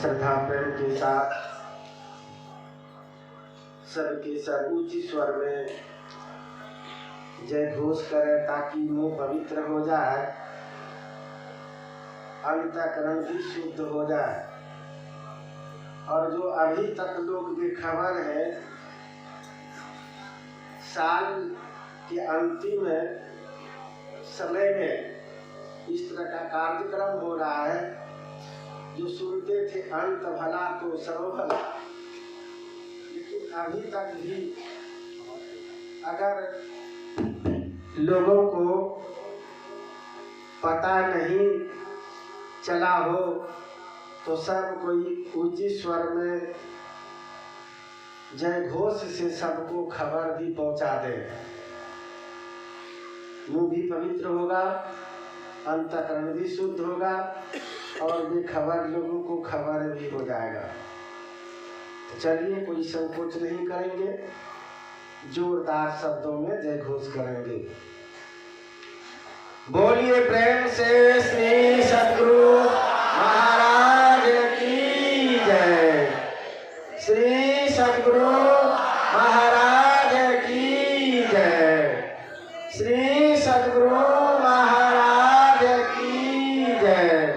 श्रद्धा प्रेम के साथ सबके सब ऊंची स्वर में जय घोष करें ताकि मुंह पवित्र हो जाए, अंतःकरण भी शुद्ध हो जाए। और जो अभी तक लोग बेखबर है, साल के अंतिम समय में इस तरह का कार्यक्रम हो रहा है, जो सुनते थे अंत भला तो सर्व भला, लेकिन अभी तक भी अगर लोगों को पता नहीं चला हो तो सब कोई ऊंची स्वर में जय घोष से सबको खबर भी पहुंचा दे। मुंह भी पवित्र होगा, अंतःकरण भी शुद्ध होगा और बेखबर लोगों को खबर भी हो जाएगा। तो चलिए, कोई संकोच नहीं करेंगे, जोरदार शब्दों में जय घोष करेंगे। बोलिए प्रेम से श्री सद्गुरु महाराज की जय। श्री सद्गुरु महाराज की जय। श्री सद्गुरु महाराज की जय।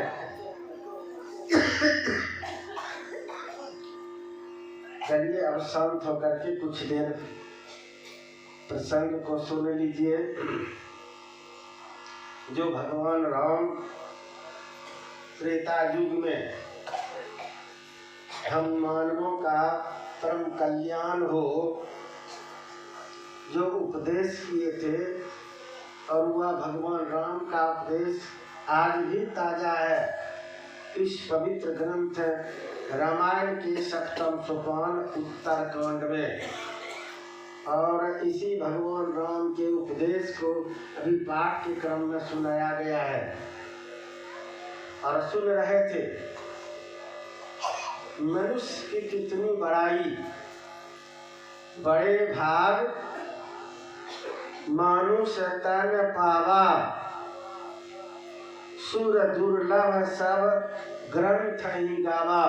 चलिए, अब शांत होकर के कुछ देर प्रसंग को सुन लीजिए, जो भगवान राम त्रेता युग में हम मानवों का परम कल्याण हो जो उपदेश किए थे, और वह भगवान राम का उपदेश आज भी ताजा है इस पवित्र ग्रंथ रामायण के सप्तम सोपान उत्तर कांड में। और इसी भगवान राम के उपदेश को अभी पाठ के क्रम में सुनाया गया है। और सुन रहे थे मनुष्य की कितनी बड़ाई, बड़े भाग मानुष तन पावा, सुर दुर्लभ सब ग्रंथ ही गावा।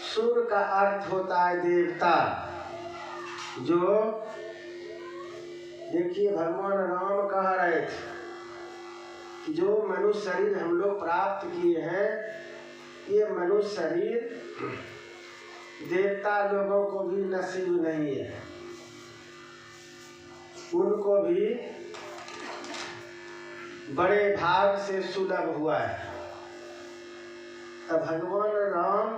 सुर का अर्थ होता है देवता। जो देखिए, भगवान राम कह रहे थे कि जो मनुष्य शरीर हम लोग प्राप्त किए हैं, ये मनुष्य शरीर देवता लोगों को भी नसीब नहीं है, उनको भी बड़े भाग से सुलभ हुआ है। तब भगवान राम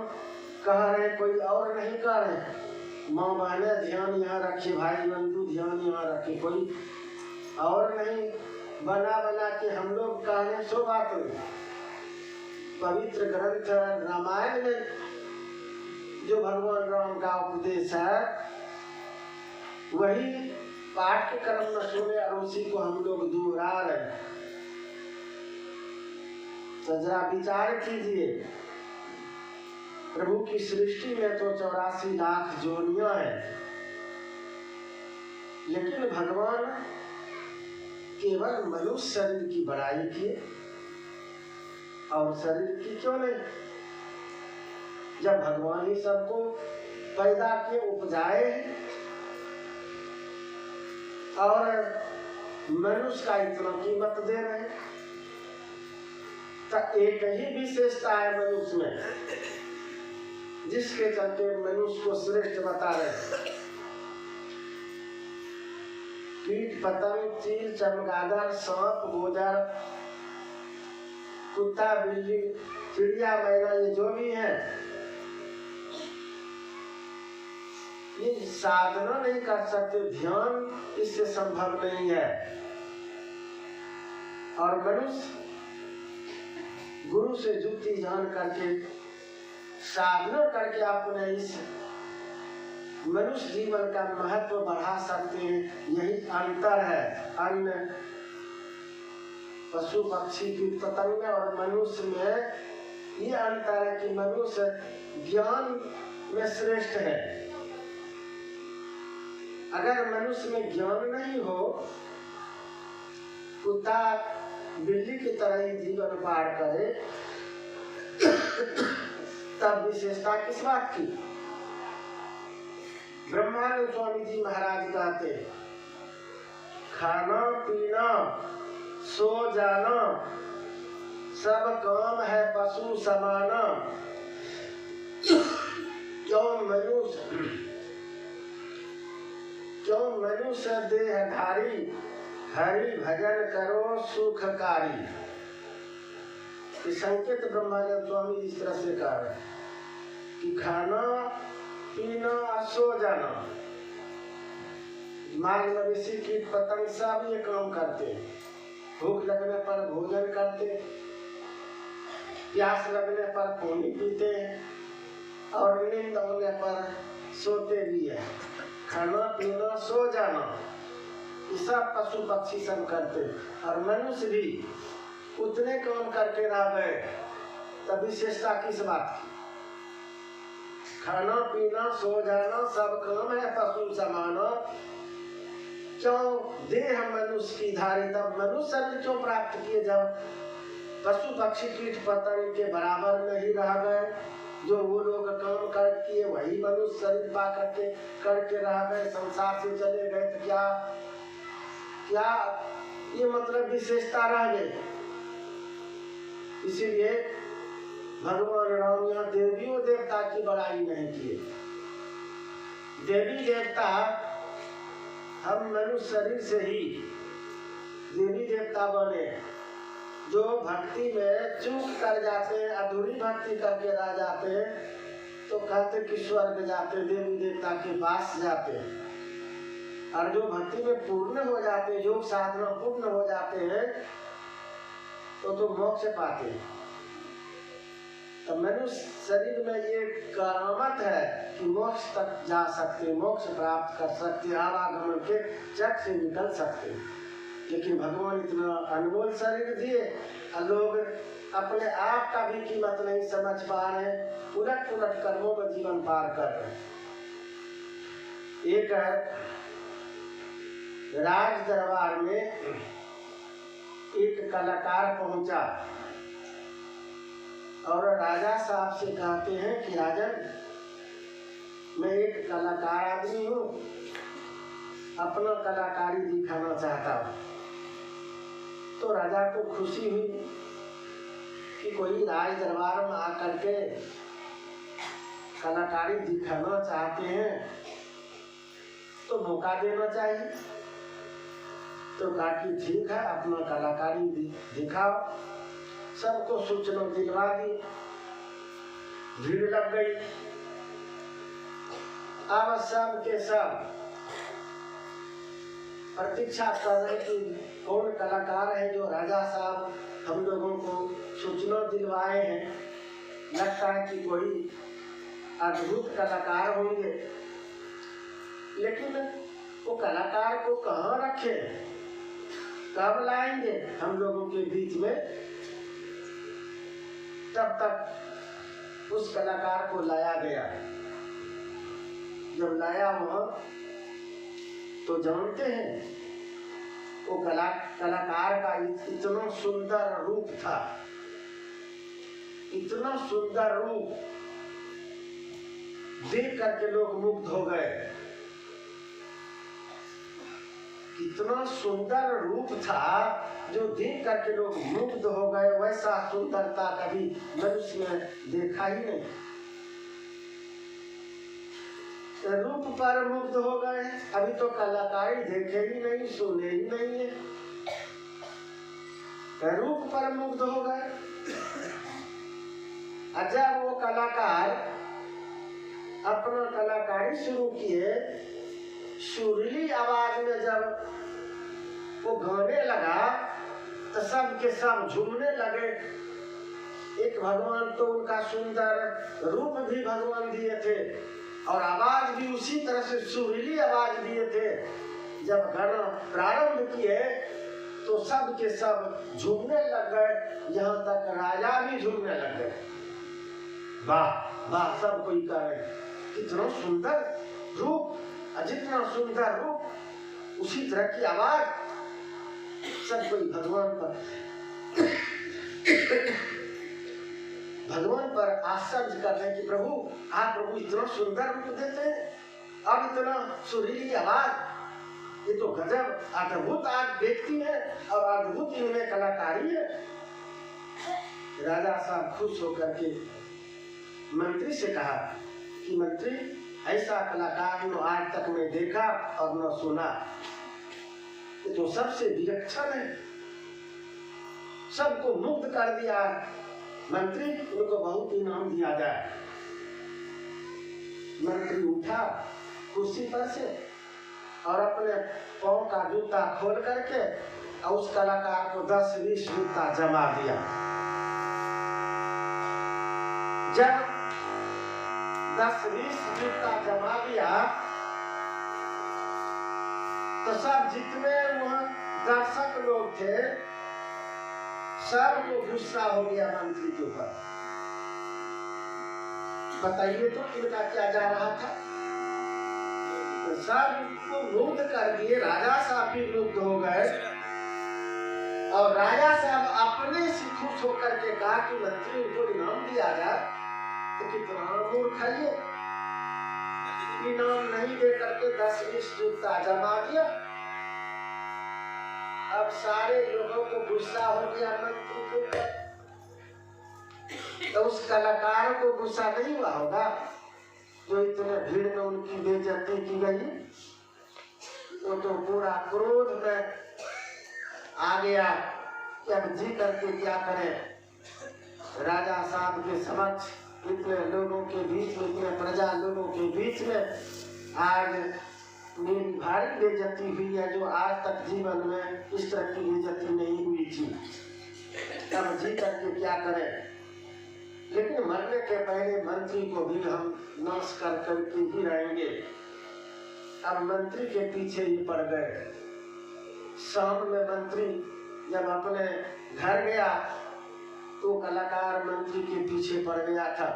कह रहे, कोई और नहीं कह रहे, माँ बहने ध्यान यहाँ रखिए, भाई बंधु ध्यान यहाँ रखिए, कोई और नहीं बना बना के हम लोग कहने सो बात। पवित्र ग्रंथ रामायण में जो भगवान राम का उपदेश है, वही पाठ के क्रम में सुने और उसी को हम लोग दोहरा रहे हैं। तो जरा विचार कीजिए, प्रभु की सृष्टि में तो 84 लाख जोनियां हैं, लेकिन भगवान केवल मनुष्य शरीर की बड़ाई की और शरीर की क्यों नहीं? जब भगवान ही सबको पैदा किए, उपजाए और मनुष्य का इतना कीमत दे रहे हैं, तो एक ही विशेषता है मनुष्य में, जिसके चलते मनुष्य को श्रेष्ठ बता रहे। कीट पतंग चील चमगादड़ सांप गोदड़ कुत्ता बिल्ली चिड़िया मैना, ये जो भी है, ये साधना नहीं कर सकते, ध्यान इससे संभव नहीं है। और मनुष्य गुरु से युक्ति जान करके साधना करके अपने इस मनुष्य जीवन का महत्व बढ़ा सकते हैं। यही अंतर है अन्य पशु पक्षी की पतंग और मनुष्य में। ये अंतर है कि मनुष्य ज्ञान में श्रेष्ठ है। अगर मनुष्य में ज्ञान नहीं हो, कुत्ता बिल्ली की तरह ही जीवन पार करे तब विशेषता किस बात की? ब्रह्मानंद स्वामी जी महाराज कहते, खाना पीना सो जाना सब काम है पशु समाना, क्यों मनुष्य देहधारी, हरि भजन करो सुखकारी। संकेत ब्रह्मानंद स्वामी इस तरह से कह रहे कि खाना पीना सो जाना, माल मवेशी कीट पतंग सब ये काम करते, भूख लगने पर भोजन करते, प्यास लगने पर पानी पीते और नींद होने पर सोते भी है। खाना पीना सो जाना ये सब पशु पक्षी सब करते, और मनुष्य भी उतने काम करके रह गए, तब विशेषता किस बात की? खाना पीना सो जाना सब काम है पशु समाना, क्यों देह मनुष्य की धारी, तब मनुष्य शरीर क्यों प्राप्त किए जब पशु पक्षी कीट पतंग के बराबर नहीं रह गए? जो वो लोग काम करके वही मनुष्य शरीर पा करके रह गए, संसार से चले गए, तो क्या क्या ये मतलब विशेषता रह गई। इसीलिए भगवान राम यहाँ देवियों देवता की बड़ाई नहीं किए। देवी देवता हम मनुष्य शरीर से ही देवी देवता बने, जो भक्ति में चूक कर जाते हैं, अधूरी भक्ति करके रह जाते हैं, तो कहते कि स्वर्ग जाते, देवी देवता के पास जाते, और जो भक्ति में पूर्ण हो जाते हैं, योग साधना पूर्ण हो जाते हैं, तो मोक्ष पाते हैं। तो मनुष्य शरीर में ये करामत है कि मोक्ष तक जा सकते, मोक्ष प्राप्त कर सकते, आवागमन के चक से निकल सकते। लेकिन भगवान इतना अनमोल शरीर दिए, लोग अपने आप का भी कीमत नहीं समझ पा रहे, उलट पुलट कर्मों में जीवन पार कर रहे। एक राज दरबार में एक कलाकार पहुंचा और राजा साहब से कहते हैं कि राजन, मैं एक कलाकार आदमी हूँ, अपना कलाकारी दिखाना चाहता हूँ। तो राजा को खुशी हुई कि कोई राज दरबार में आकर के कलाकारी दिखाना चाहते हैं, तो मौका देना चाहिए। तो कहा कि ठीक है, अपना कलाकारी दिखाओ। सबको सूचना दिलवा दी, भीड़ लग गई। अब सब के सब प्रतीक्षा कर रहे कि कौन कलाकार है जो राजा साहब हम लोगों को सूचना दिलवाए हैं। लगता है कि कोई अद्भुत कलाकार होंगे, लेकिन वो कलाकार को कहाँ रखे, कब लाएंगे हम लोगों के बीच में। तब तक उस कलाकार को लाया गया। जब लाया वहां, तो जानते हैं वो कलाकार का इतना सुंदर रूप था, इतना सुंदर रूप देख करके लोग मुग्ध हो गए। इतना सुंदर रूप था जो देख करके लोग मुग्ध हो गए। वैसा सुंदरता कभी मनुष्य में देखा ही नहीं। रूप पर मुग्ध हो गए, अभी तो कलाकारी देखे ही नहीं, सुने ही नहीं है, रूप पर मुग्ध हो गए। जब वो कलाकार अपना कलाकारी शुरू किए, सुरीली आवाज में जब वो गाने लगा, तो सब के सब झूमने लगे। एक भगवान तो उनका सुंदर रूप भी भगवान दिए थे और आवाज भी उसी तरह से सुरीली आवाज दिए थे। जब गाना प्रारंभ किए तो सब के सब झूमने लग गए, यहाँ तक राजा भी झूमने लग गए। वाह वाह, सब कोई कह रहे कितना सुंदर रूप, जितना सुंदर रूप उसी तरह की आवाज। सब कोई भगवान पर भगवान पर आश्चर्य कर रहे कि प्रभु आप प्रभु इतना सुंदर रूप देते हैं और इतना सुरीली आवाज, ये तो गजब अद्भुत आज व्यक्ति है और अद्भुत इनमें कलाकारी है। राजा साहब खुश होकर के मंत्री से कहा कि मंत्री ऐसा कलाकार न आज तक मैं देखा और न सुना, ये तो सबसे विलक्षण है, सबको मुक्त कर दिया। मंत्री उनको बहुत इनाम दिया जाए। मंत्री उठा कुर्सी पर से और अपने पांव का जूता खोल करके और उस कलाकार को 10-20 जूता जमा दिया। जब 10-20 जूता जमा दिया तो सब जितने वहां दर्शक लोग थे सबको गुस्सा हो गया मंत्री के ऊपर। बताइए तो इनका क्या जा रहा था? तो सबको मुक्त कर दिए, राजा साहब भी मुक्त हो गए और राजा साहब अपने से खुश होकर के कहा कि मंत्री उनको इनाम दिया जाए, तो कितना मूर्ख है ये, इनाम नहीं दे करके 10-20 जूता जमा दिया। अब सारे लोगों को गुस्सा हो गया मंत्री के ऊपर, तो उस कलाकार को गुस्सा नहीं हुआ होगा जो इतने भीड़ में उनकी बेइज्जती की गई। वो तो पूरा क्रोध में आ गया कि अब जी करके क्या करें। राजा साहब के समक्ष इतने लोगों के बीच में, इतने प्रजा लोगों के बीच में आज मेरी भारी बेइज्जती हुई है जो आज तक जीवन में इस तरह की बेइज्जती नहीं हुई थी। तब जी करके क्या करें, लेकिन मरने के पहले मंत्री को भी हम नमस्कार करके ही रहेंगे। अब मंत्री के पीछे ही पड़ गए। शाम में मंत्री जब अपने घर गया तो कलाकार मंत्री के पीछे पड़ गया था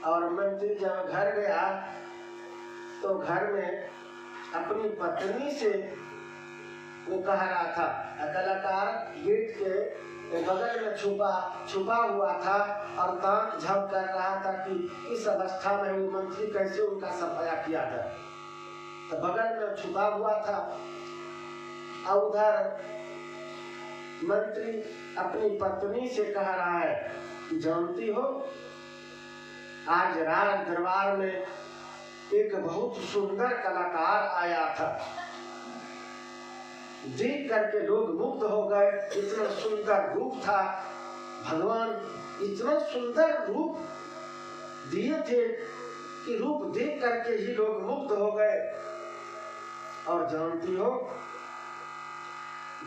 और मंत्री जब घर गया तो घर में अपनी पत्नी से वो कह रहा था, कलाकार गेट के बगल में छुपा हुआ था और दांत झप कर रहा था कि इस अवस्था में वो मंत्री कैसे उनका सफाया किया था। तो बगल में छुपा हुआ था और उधर मंत्री अपनी पत्नी से कह रहा है कि जानती हो आज राज दरबार में एक बहुत सुंदर कलाकार आया था, देख करके लोग मुग्ध हो गए, इतना सुंदर रूप था, भगवान इतना सुंदर रूप दिए थे कि रूप देख करके ही लोग मुग्ध हो गए। और जानती हो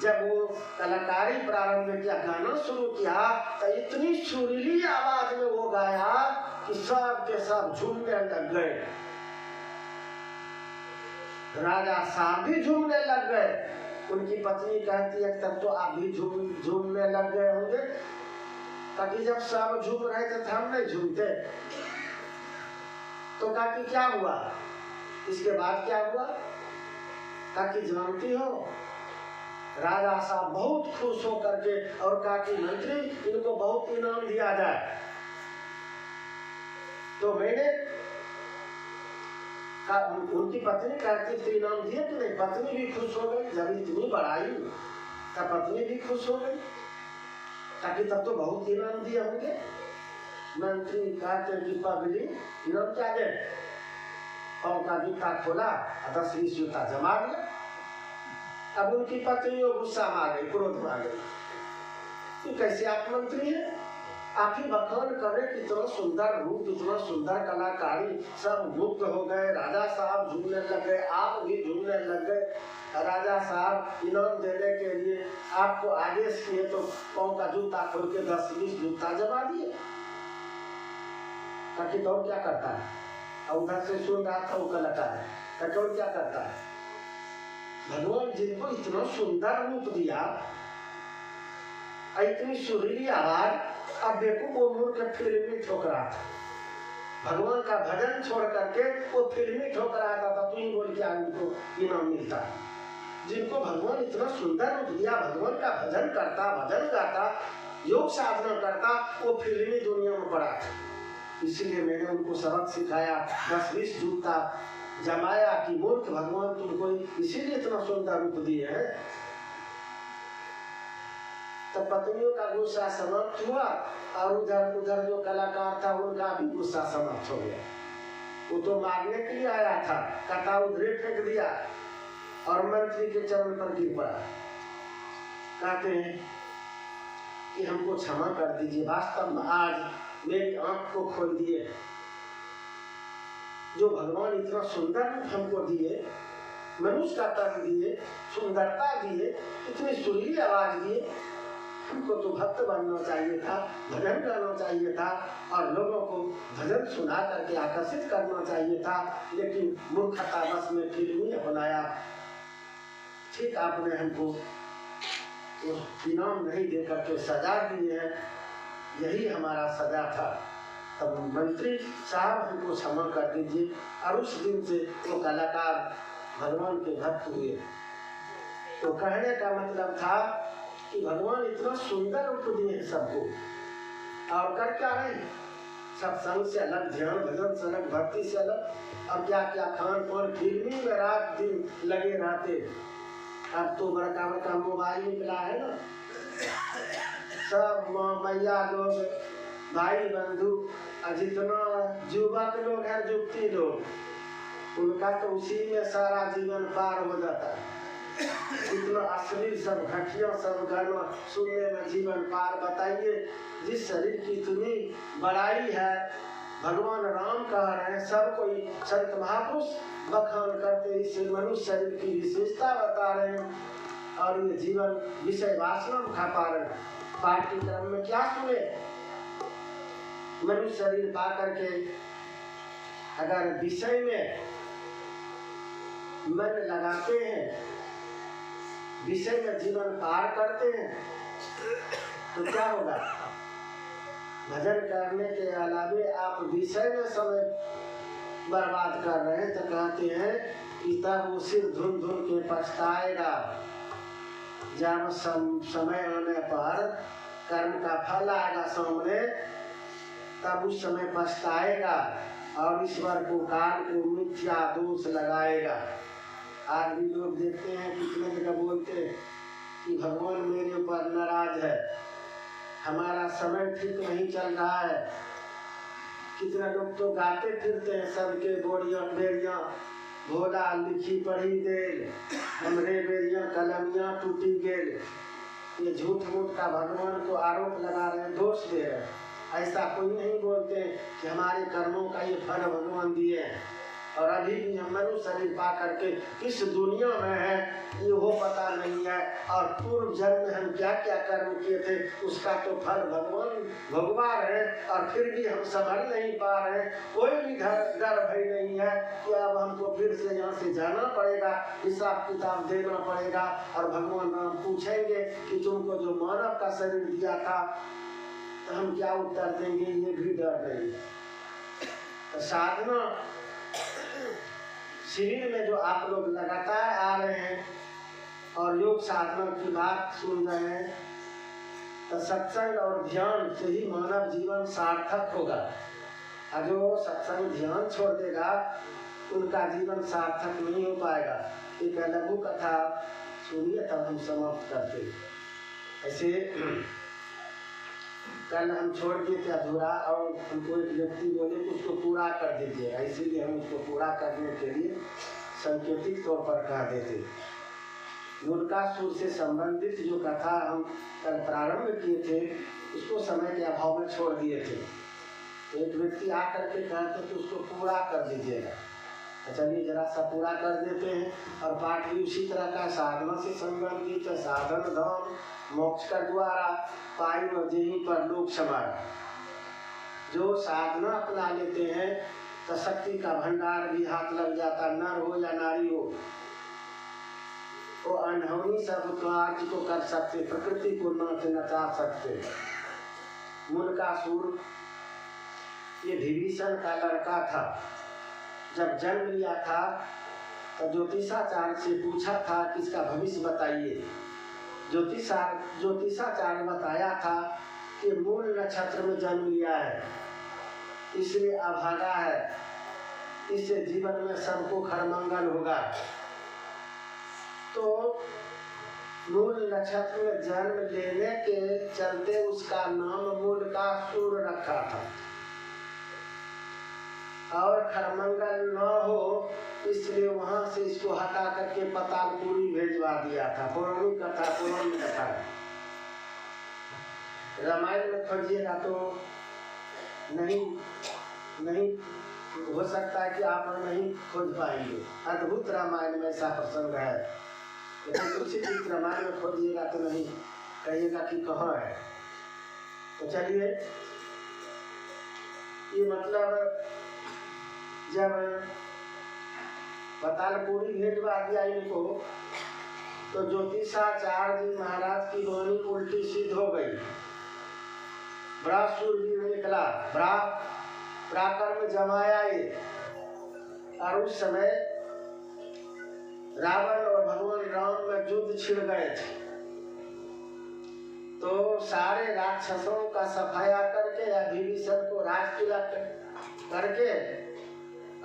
जब वो कलाकारी प्रारंभ किया, गाना शुरू किया तो इतनी सुरीली आवाज में वो गाया कि सब के सब झूमने लग गए। राजा साहब भी झूमने लग गए। उनकी पत्नी कहती है तब तो आप भी झूमने लग गए होंगे, ताकि जब सब झूम रहे थे हम नहीं झूमते। तो कहा कि क्या हुआ, इसके बाद क्या हुआ? कहा कि जानती हो राजा साहब बहुत खुश होकर के और कहा कि मंत्री इनको बहुत इनाम दिया जाए। तो मैंने उनकी पत्नी कहती थी इनाम दिए कि नहीं, पत्नी भी खुश हो गई। जब इतनी बढ़ाई तब पत्नी भी खुश हो गई, ताकि तब तो बहुत इनाम दिए होंगे। मंत्री कहते कि पगली इनाम क्या दे, पाँव का जूता खोला 10-20 जूता जमा दिया। अब उनकी पत्नी गुस्सा में आ गई, क्रोध में आ गई कि कैसे आप मंत्री हैं, आप ही बखान करें कितना सुंदर रूप, इतना सुंदर कलाकारी, सब मुक्त हो गए। राजा साहब झूमने लग गए, आप भी झूमने लग गए। राजा साहब इनाम देने के लिए आपको आदेश किए तो पाँव का जूता खोल के 10-20 जूता जमा दिए। ताकि तो क्या करता है, और उधर से सुन रहा था वो कलाकार है, तो क्या करता है। भगवान जिनको इतना सुंदर रूप दिया, इतनी सुरीली आवाज, अब देखो वो मूर्ख फिल्मी ठोकरा था, भगवान का भजन छोड़ करके वो फिल्मी ठोकराता था। तू ही बोल क्या उनको इनाम मिलता। जिनको भगवान इतना सुंदर रूप दिया, भगवान का भजन करता, भजन गाता, योग साधना करता वो फिल्मी दुनिया में पड़ा था। इसलिए मैंने उनको सबक सिखाया, 10-20 जूता जमाया कि मूर्ख भगवान तुमको इसीलिए इतना सुंदर रूप दिए हैं। तो पत्नियों का गुस्सा समाप्त हुआ और उधर उधर जो कलाकार था उनका भी गुस्सा समाप्त हो गया। वो तो मारने के लिए आया था, कटा उधरे फेंक दिया और मंत्री के चरण पर गिर पड़ा। कहते हैं कि हमको क्षमा कर दीजिए, वास्तव में आज मेरी आंख को खोल दिए। जो भगवान इतना सुंदर रूप हमको दिए, मनुष्य का तन दिए, सुंदरता दिए, इतनी सुरीली आवाज दिए, हमको तो भक्त बनना चाहिए था, भजन करना चाहिए था और लोगों को भजन सुना करके आकर्षित करना चाहिए था, लेकिन मूर्खता बस में फिल्मी अपनाया। ठीक आपने हमको इनाम नहीं दे करके सजा दी है, यही हमारा सजा था। तब मंत्री साहब हमको क्षमा कर दीजिए। और उस दिन से वो कलाकार भगवान के भक्त हुए। तो कहने का मतलब था कि भगवान इतना सुंदर रूप दिए हैं सबको, और कर क्या रहे, सत्संग से अलग, ध्यान भजन से अलग, भक्ति से अलग, और क्या क्या खान पान फिल्मी में रात दिन लगे रहते। अब तो बड़का बड़का मोबाइल निकला है ना, सब मैया लोग, भाई बंधु, जितना युवक लोग हैं, युवती लोग, उनका तो उसी में सारा जीवन पार हो जाता है। इतना अश्लील सब घटिया सब गाना सुनने में जीवन पार। बताइए, जिस शरीर की इतनी बड़ाई है, भगवान राम कह रहे हैं, सब कोई संत महापुरुष बखान करते इस मनुष्य शरीर की विशेषता बता रहे हैं, और ये जीवन विषय वासना में खा पा रहे हैं। पाठ्यक्रम में क्या सुने, मनुष्य शरीर पा करके अगर विषय में मन लगाते हैं, विषय में जीवन पार करते हैं, तो क्या होगा, भजन करने के अलावे आप विषय में समय बर्बाद कर रहे हैं। तो कहते हैं कि तब वो सिर धुन धुन के पछताएगा, जब समय आने पर कर्म का फल आएगा सामने, तब उस समय पछताएगा और ईश्वर को काल को मिथ्या दोष लगाएगा। आज भी लोग देखते हैं कितने जगह बोलते हैं कि भगवान मेरे ऊपर नाराज है, हमारा समय ठीक नहीं चल रहा है। कितने लोग तो गाते फिरते हैं, सबके बोरियां बेरियां भोला लिखी पढ़ी गेल, हमरे बेरियां कलमियां टूटी गेल। ये झूठ मूठ का भगवान को आरोप लगा रहे हैं, दोष दे रहे हैं। ऐसा कोई नहीं बोलते कि हमारे कर्मों का ये फल भगवान दिए हैं, और अभी भी हम मनुष्य शरीर पा करके किस दुनिया में है ये वो पता नहीं है, और पूर्व जन्म में हम क्या क्या कर्म किए थे उसका तो फल भगवान भोगवा रहे हैं, और फिर भी हम संभल नहीं पा रहे हैं। कोई भी डर भय नहीं है कि अब हमको फिर से यहाँ से जाना पड़ेगा, हिसाब किताब देना पड़ेगा, और भगवान हम पूछेंगे कि तुमको जो मानव का शरीर दिया था, तो हम क्या उत्तर देंगे, ये भी डर नहीं। तो साधना शिविर में जो आप लोग लगातार आ रहे हैं और योग साधना की बात सुन रहे हैं, तो सत्संग और ध्यान से ही मानव जीवन सार्थक होगा। और जो सत्संग ध्यान छोड़ देगा उनका जीवन सार्थक नहीं हो पाएगा। एक लघु कथा सुनिए तब हम समाप्त करते। ऐसे कल हम छोड़ दिए थे अधूरा, और हमको एक व्यक्ति बोले कि उसको पूरा कर दीजिएगा, इसीलिए हम उसको पूरा करने के लिए सांकेतिक तौर पर कह देते। नरकासुर से संबंधित जो कथा हम कल प्रारंभ किए थे, उसको समय के अभाव में छोड़ दिए थे। एक व्यक्ति आकर के कहते कि उसको पूरा कर दीजिएगा। तो चलिए जरा सा पूरा कर देते हैं। और पाठ भी उसी तरह का, साधना से संबंधित है। साधन धाम मोक्ष का द्वारा, पाई न जेहि पर लोक समारा। जो साधना अपना लेते हैं तो शक्ति का भंडार भी हाथ लग जाता, नर हो या नारी हो। वो अनहोनी सब कार्य को कर सकते, प्रकृति को नाच नचा सकते। नरकासुर ये विभीषण का लड़का था। जब जन्म लिया था तो ज्योतिषाचार्य से पूछा था कि इसका भविष्य बताइए। ज्योतिषाचार्य बताया था ये मूल नक्षत्र में जन्म लिया है, इसलिए अभागा है, इससे जीवन में सबको खरमंगल होगा। तो मूल नक्षत्र में जन्म लेने के चलते उसका नाम मूलकासुर रखा था, और खरमंगल न हो इसलिए वहां से इसको हटा करके पतालपुरी भेजवा दिया था। पौराणिक कथा, पौराणिक कथा रामायण में खोजिएगा तो नहीं हो सकता है कि आप नहीं खोज पाएंगे। अद्भुत रामायण में ऐसा प्रसंग है, लेकिन उसी चीज रामायण में खोजिएगा तो नहीं कहिएगा कि कहाँ है। तो चलिए, ये मतलब जब पतालपुरी भेजवा दिया इनको, तो ज्योतिषाचार्य जी महाराज की वाणी उल्टी सिद्ध हो गई। बड़ा सूरवीर निकला, बड़ा पराक्रम जमाया ये। और उस समय रावण और भगवान राम में युद्ध छिड़ गए थे, तो सारे राक्षसों का सफाया करके या विभीषण को राजतिलक करके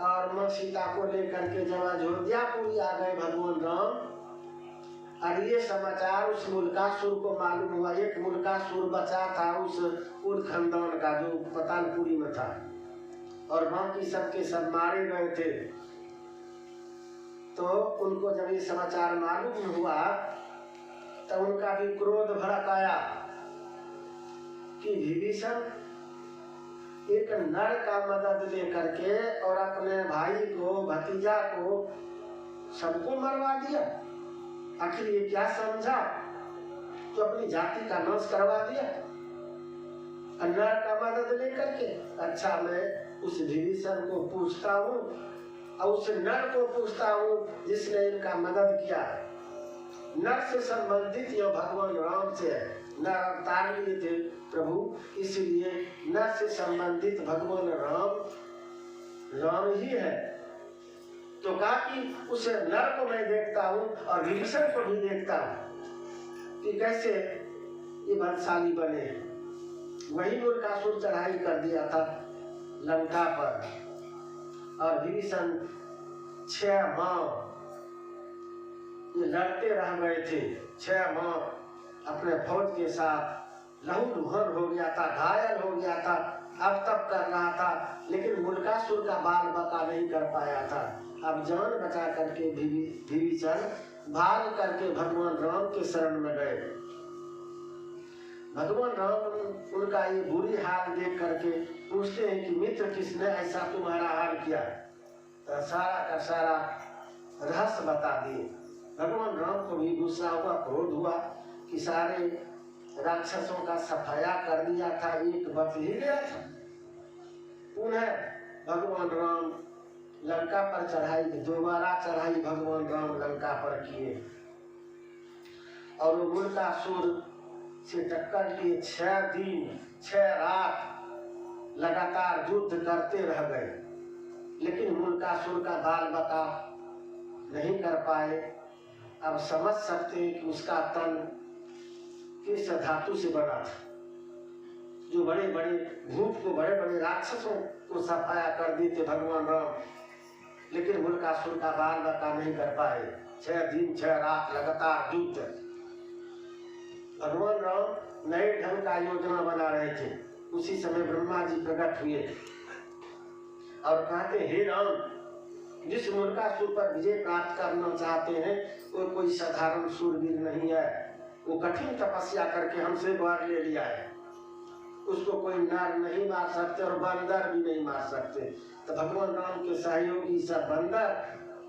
और मां सीता को लेकर के जब अयोध्यापुरी आ गए भगवान राम, और ये समाचार उस मुल्कासुर को मालूम हुआ। एक मुल्कासुर बचा था उस कुल खानदान का जो पतालपुरी में था, और बाकी सबके सब मारे गए थे। तो उनको जब ये समाचार मालूम हुआ तो उनका भी क्रोध भड़क आया कि विभीषण एक नर का मदद लेकर के और अपने भाई को, भतीजा को, सबको मरवा दिया। आखिर ये क्या समझा, तो अपनी जाति का नाश करवा दिया नर का मदद लेकर के। अच्छा, मैं उस विभीषण को पूछता हूँ और उस नर को पूछता हूँ जिसने इनका मदद किया। नर से संबंधित यह भगवान राम से है, नर अवतार लिए थे प्रभु, इसलिए नर से संबंधित भगवान राम ही है। तो कहा कि उस नर को मैं देखता हूँ और विभीषण को भी देखता हूँ कि कैसे ये बलशाली बने। वही मूलकासुर चढ़ाई कर दिया था लंका पर, और विभीषण 6 माह ये लड़ते रह गए थे। 6 माह अपने फौज के साथ लहूलुहान हो गया था, घायल हो गया था, अब तक कर रहा था, लेकिन मूलकासुर का बाल बका नहीं कर पाया था। अब जान बचा करके विभीषण भाग करके भगवान राम के शरण में गए। भगवान राम उनका ये बुरी हाल देख करके पूछते हैं कि मित्र, किसने ऐसा तुम्हारा हाल किया? तो सारा का सारा रहस्य बता दिए। भगवान राम को भी गुस्सा हुआ, क्रोध हुआ कि सारे राक्षसों का सफाया कर दिया था, एक बच ही गया था। पुनः भगवान राम लंका पर चढ़ाई, दोबारा चढ़ाई भगवान राम लंका पर किए, और वो मूलकासुर से टक्कर लिए 6 दिन 6 रात लगातार युद्ध करते रह गए, लेकिन मूलकासुर का बाल बका नहीं कर पाए। अब समझ सकते हैं कि उसका तन किस धातु से बना था, जो बड़े बड़े भूत को, बड़े बड़े राक्षसों को सफाया कर देते भगवान राम, लेकिन मूलकासुर का बाल बका नहीं कर पाए। 6 दिन 6 रात लगातार युद्ध। भगवान राम नए ढंग का योजना बना रहे थे। उसी समय ब्रह्मा जी प्रकट हुए और कहते, हे राम, जिस मूलकासुर पर विजय प्राप्त करना चाहते हैं वो कोई साधारण शूरवीर नहीं है। वो कठिन तपस्या करके हमसे वर ले लिया है, उसको कोई नर नहीं मार सकते और बंदर भी नहीं मार सकते। तो भगवान राम के सहयोगी सब बंदर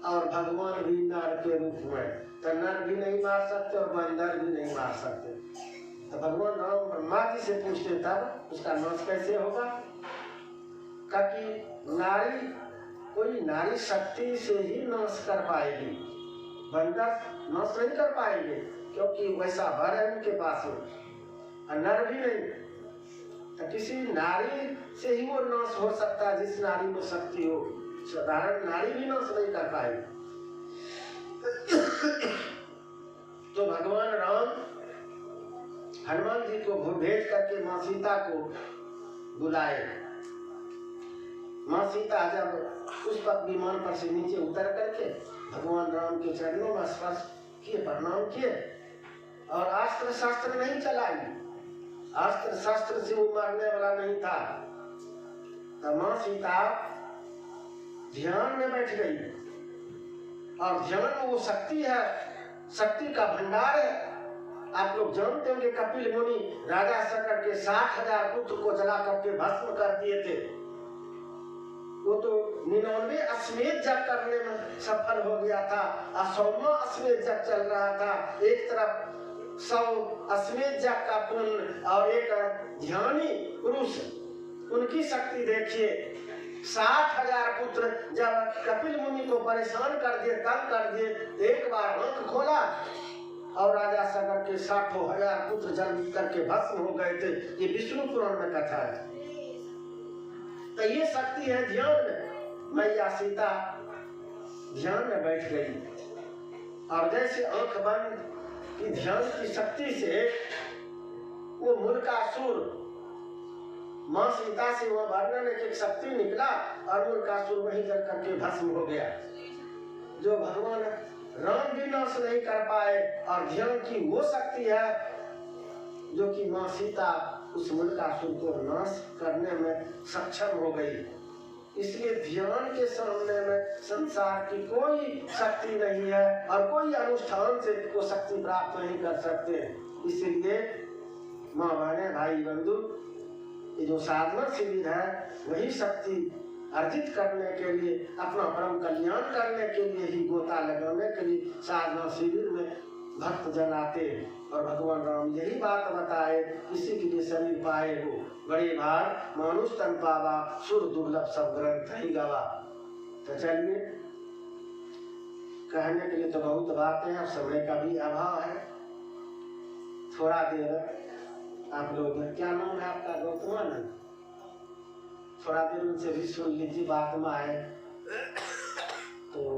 और भगवान भी नर के रूप में, तो नर भी नहीं मार सकते और बंदर भी नहीं मार सकते। तो भगवान राम ब्रह्मा जी से पूछते तब उसका नाश कैसे होगा? क्योंकि नारी, कोई नारी शक्ति से ही नाश कर पाएगी, बंदर नाश नहीं कर पाएंगे, क्योंकि वैसा वर है उनके पास में, नर भी नहीं। तो किसी नारी से ही वो नाश हो सकता है जिस नारी में शक्ति हो, साधारण नारी भी नाश नहीं कर पाएगी। तो भगवान राम हनुमान जी को भेज करके माँ सीता को बुलाए। माँ सीता जब पुष्पक विमान पर से नीचे उतर करके भगवान राम के चरणों में स्पर्श किए, प्रणाम किए और अस्त्र शस्त्र नहीं चलाई। अस्त्र शस्त्र से वो मरने वाला नहीं था। तब माँ सीता ध्यान में बैठ गई और ध्यान वो शक्ति है, शक्ति का भंडार है। आप लोग जानते होंगे कपिल मुनि राजा शंकर के 60,000 पुत्र को जला करके भस्म कर दिए थे। वो तो 99 अश्वमेध यज्ञ करने में सफल हो गया था। 100वां अश्वमेध यज्ञ चल रहा था। एक तरफ 100 अश्वमेध यज्ञ का पुण्य और एक ध्यानी पुरुष, उनकी शक्ति देखिए। 60,000 पुत्र जब कपिल मुनि को परेशान कर दिए, तंग कर दिए, एक बार आंख खोला और राजा शंकर के 60,000 पुत्र जल करके भस्म हो गए थे। ये विष्णु पुराण में कथा है। तो ये शक्ति है ध्यान में। मैया सीता ध्यान में बैठ गई और जैसे आंख बंद की ध्यान की शक्ति से वो मूर्खासुर, माँ सीता से वह वर्णन एक शक्ति निकला और मूर्खासुर वहीं जल करके भस्म हो गया। जो भगवान राम भी नाश नहीं कर पाए और ध्यान की वो शक्ति है जो कि माँ सीता उस मूर्खासुर को नाश करने में सक्षम हो गई। इसलिए ध्यान के सामने में संसार की कोई शक्ति नहीं है और कोई अनुष्ठान से वो शक्ति प्राप्त नहीं कर सकते। इसलिए माँ बहने भाई बंधु, ये जो साधना शिविर है वही शक्ति अर्जित करने के लिए, अपना परम कल्याण करने के लिए ही, गोता लगाने के लिए साधना शिविर में भक्त जन आते और भगवान राम यही बात बताए, इसी के लिए शरीर पाए हो बड़े भार मानुष तन पावा, सुर दुर्लभ सब ग्रंथ ही गवा। तो चलिए, कहने के लिए तो बहुत बातें हैं, समय का भी अभाव है। थोड़ा देर आप लोग, क्या नाम है आपका? गौतमानंद। थोड़ा देर उनसे भी सुन लीजिए, बात में आए तो